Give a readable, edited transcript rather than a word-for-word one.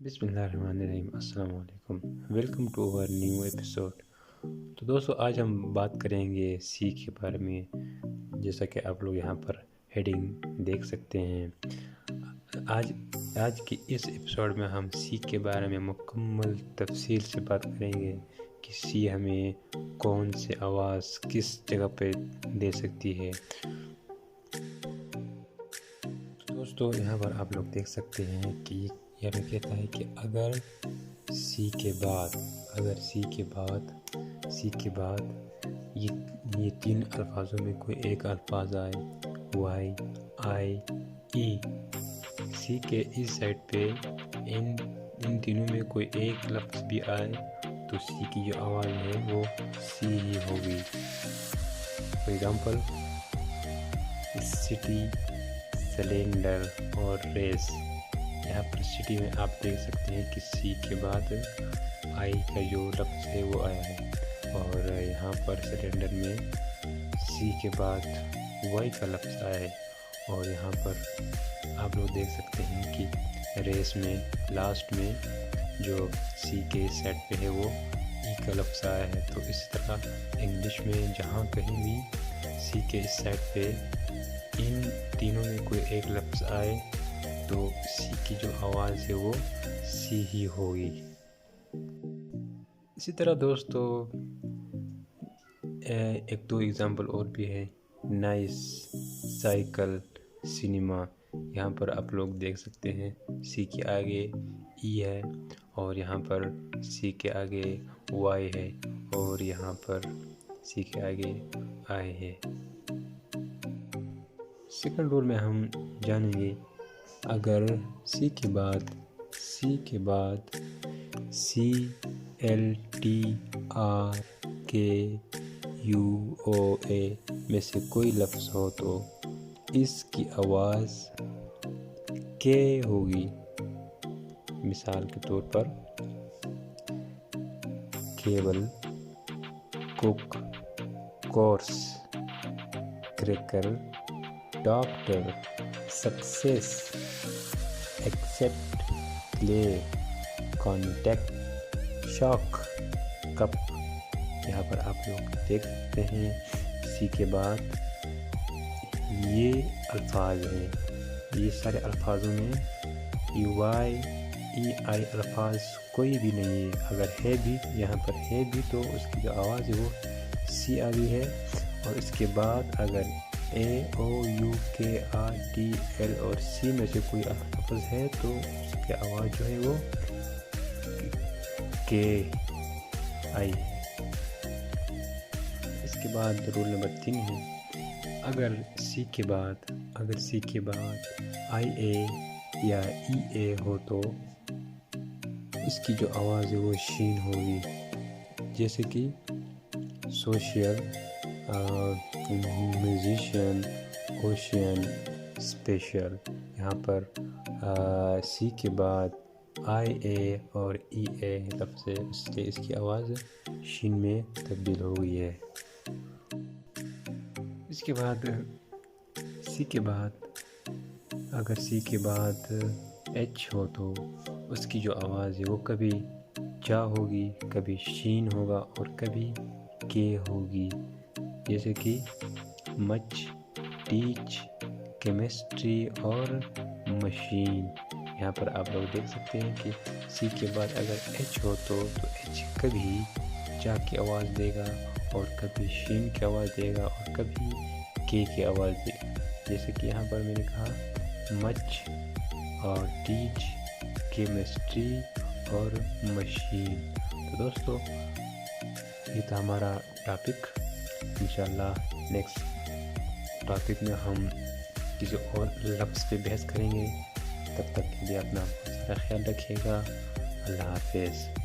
बिस्मिल्लाहिर्रहमानिर्रहीम। अस्सलाम वालेकुम। Welcome to our new episode. तो दोस्तों, आज हम बात करेंगे सी के बारे में। जैसा कि आप लोग यहाँ पर हेडिंग देख सकते हैं। आज की इस एपिसोड में हम सी के बारे में मुकम्मल तफसील से बात करेंगे कि सी हमें कौन से आवाज़ किस जगह पे दे सकती है। दोस्तों, यहाँ पर आप लोग देख सकते हैं कि यह कहता है कि अगर सी के बाद ये तीन अल्फाजों में कोई एक अल्फाज आए, वाई, आई, ई, सी के इस साइड पे इन तीनों में कोई एक लफ्ज़ भी आए तो सी की जो आवाज़ है वो सी ही होगी। फॉर एग्ज़ाम्पल, सिटी, सिलेंडर और रेस। यहाँ पर सिटी में आप देख सकते हैं कि सी के बाद आई का जो लफ्ज़ है वो आया है, और यहाँ पर सिलेंडर में सी के बाद वाई का लफ्ज़ आया है, और यहाँ पर आप लोग देख सकते हैं कि रेस में लास्ट में जो सी के सेट पे है वो ई का लफ्ज़ आया है। तो इस तरह इंग्लिश में जहाँ कहीं भी सी के इस सेट पे इन तीनों में कोई एक लफ्ज़ आए तो सी की जो आवाज़ है वो सी ही होगी। इसी तरह दोस्तों, एक दो एग्ज़ाम्पल और भी है। Nice, cycle, cinema. यहाँ पर आप लोग देख सकते हैं सी के आगे ई है, और यहाँ पर सी के आगे वाई है, और यहाँ पर सी के आगे आई है। सेकंड रूल में हम जानेंगे, अगर सी के बाद सी एल टी आर के यू ओ ए में से कोई लफ्ज़ हो तो इसकी आवाज़ के होगी। मिसाल के तौर पर cable, cook, course, cracker, doctor, success, accept, clay, contact, shock, cup. यहाँ पर आप लोग देख सकते हैं सी के बाद ये अल्फाज हैं। ये सारे अल्फाजों में ई वाई ई आई अल्फाज कोई भी नहीं है। अगर है भी, यहाँ पर है भी, तो उसकी जो आवाज़ है वो सी आ गई है। और इसके बाद अगर ए ओ यू के आर टी एल और सी में से कोई लफ्ज़ है तो उसकी आवाज़ जो है वो के आई है। इसके बाद रूल नंबर 3 है, अगर सी के बाद आई ए या ई ए हो तो इसकी जो आवाज़ है वो शीन होगी। जैसे कि सोशल, म्यूजिशियन, ओशियन, स्पेशल। यहाँ पर सी के बाद आई ए और ई ए लफ्ज़ है, इसलिए इसकी आवाज़ शीन में तब्दील हो गई है। इसके बाद अगर सी के बाद एच हो तो उसकी जो आवाज़ है वो कभी चा होगी, कभी शीन होगा और कभी के होगी। जैसे कि मच, टीच, केमिस्ट्री और मशीन। यहाँ पर आप लोग देख सकते हैं कि सी के बाद अगर एच हो तो एच कभी चा की आवाज़ देगा और कभी शीन की आवाज़ देगा और कभी के की आवाज़ देगा। जैसे कि यहाँ पर मैंने कहा मच और टीच, केमिस्ट्री और मशीन। तो दोस्तों, ये था हमारा टॉपिक। इंशाल्लाह नेक्स्ट टॉपिक में हम किसी और लफ्ज़ पे बहस करेंगे। तब तक के लिए अपना सारा ख्याल रखिएगा। अल्लाह हाफ़िज़।